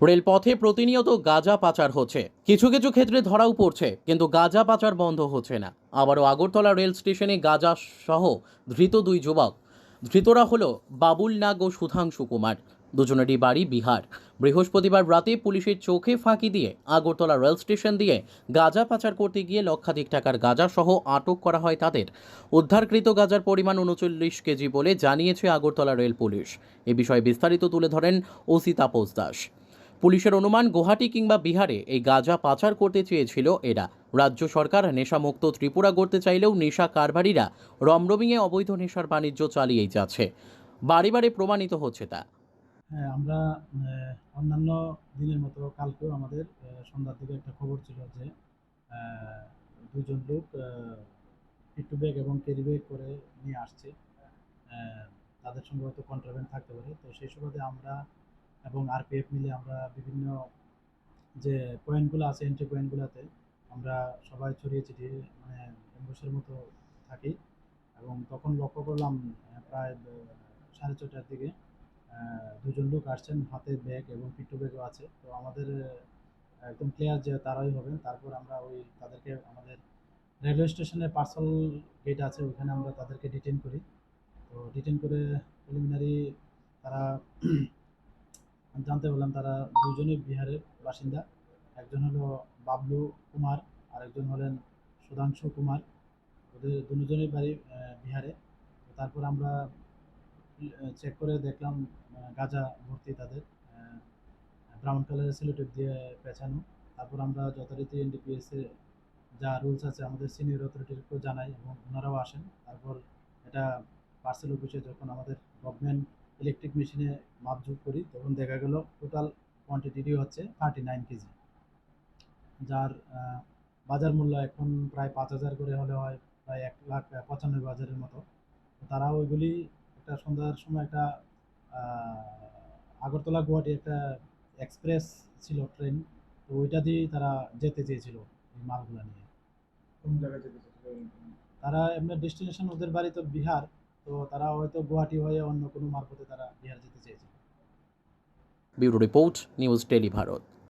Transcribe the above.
রেলপথে প্রতিনিয়ত গাঁজা পাচার হচ্ছে, কিছু কিছু ক্ষেত্রে ধরাও পড়ছে, কিন্তু গাঁজা পাচার বন্ধ হচ্ছে না। আবারও আগরতলা রেল স্টেশনে গাঁজা সহ ধৃত দুই যুবক। ধৃতরা হলো বাবুল নাগ ও সুধাংশু কুমার। দুজনেরই বাড়ি বিহার। বৃহস্পতিবার রাতে পুলিশের চোখে ফাঁকি দিয়ে আগরতলা রেল স্টেশন দিয়ে গাঁজা পাচার করতে গিয়ে লক্ষাধিক টাকার গাঁজা সহ আটক করা হয় তাদের। উদ্ধারকৃত গাঁজার পরিমাণ ৩৯ কেজি বলে জানিয়েছে আগরতলা রেল পুলিশ। এ বিষয়ে বিস্তারিত তুলে ধরেন ওসি তাপস দাস। পুলিশের অনুমান, গুয়াহাটি কিংবা বিহারে এই গাঁজা পাচার করতে চেয়েছিল এরা। রাজ্য সরকার নেশামুক্ত ত্রিপুরা গড়তে চাইলেও নেশা কারবারিরা রমরমিয়ে অবৈধ নেশার বাণিজ্য চালিয়েই যাচ্ছে। বারে বারে প্রমাণিত হচ্ছে তা। হ্যাঁ, আমরা অন্যান্য দিনের মতো কালকেও আমাদের সন্ধ্যার দিকে একটা খবর ছিল যে আ ২ জন লোক পিট্টু ব্যাগ এবং ক্যারি ব্যাগ করে নিয়ে আসছে। অ্যা তাদের সঙ্গে হয়তো কন্ট্রাব্যান্ড থাকতে পারে। তো সেই সুবাদে আমরা এবং আরপিএফ মিলে আমরা বিভিন্ন যে পয়েন্টগুলো আছে, এন্ট্রি পয়েন্টগুলাতে আমরা সবাই ছড়িয়ে ছিটিয়ে মানে এম্বুশের মতো থাকি এবং তখন লক্ষ্য করলাম প্রায় ৬:৩০ টার দিকে ২ জন লোক আসছেন, হাতে ব্যাগ এবং পিট্টু ব্যাগও আছে। তো আমাদের একদম ক্লিয়ার যে তারাই হবেন। তারপর আমরা তাদেরকে আমাদের রেলওয়ে স্টেশনে পার্সেল গেট আছে, ওখানে আমরা তাদেরকে ডিটেইন করি। তো ডিটেইন করে প্রিলিমিনারি তারা জানতে পারলাম তারা ২ জনই বিহারের বাসিন্দা। একজন হলো বাবলু কুমার, আরেকজন হলেন সুধাংশু কুমার। ওদের দুজনেই বাড়ি বিহারে। তো তারপর আমরা চেক করে দেখলাম গাঁজা ভর্তি তাদের। ব্রাউন কালারের সেলো টেপ দিয়ে পেঁচানো। তারপর আমরা যথারীতি এনডিপিএস এ যা রুলস আছে আমাদের সিনিয়র অথরিটিকেও জানাই এবং ওনারাও আসেন। তারপর এটা পার্সেল অফিসে যখন আমাদের গভর্নমেন্ট ইলেকট্রিক মেশিনে মাপজোক করি তখন দেখা গেল টোটাল কোয়ান্টিটি হচ্ছে 39 কেজি, যার বাজার মূল্য এখন প্রায় ৫,০০০ করে হলে হয় প্রায় ১,৯৫,০০০-এর মতো। তো তারা ওইগুলি একটা সন্ধ্যার সময় একটা আগরতলা গুয়াহাটি একটা এক্সপ্রেস ছিল ট্রেন, তো ওইটা দিয়েই তারা যেতে চেয়েছিল এই মালগুলা নিয়ে। কোন জায়গায় যেতে চেয়েছিল? তারা এমনি ডেস্টিনেশন ওদের বাড়ি তো বিহার, তো তারা হয়তো গুয়াহাটি হয়ে অন্য কোনো মারফতে তারা বিহার যেতে চেয়েছিল। Bureau report, news tele Bharat.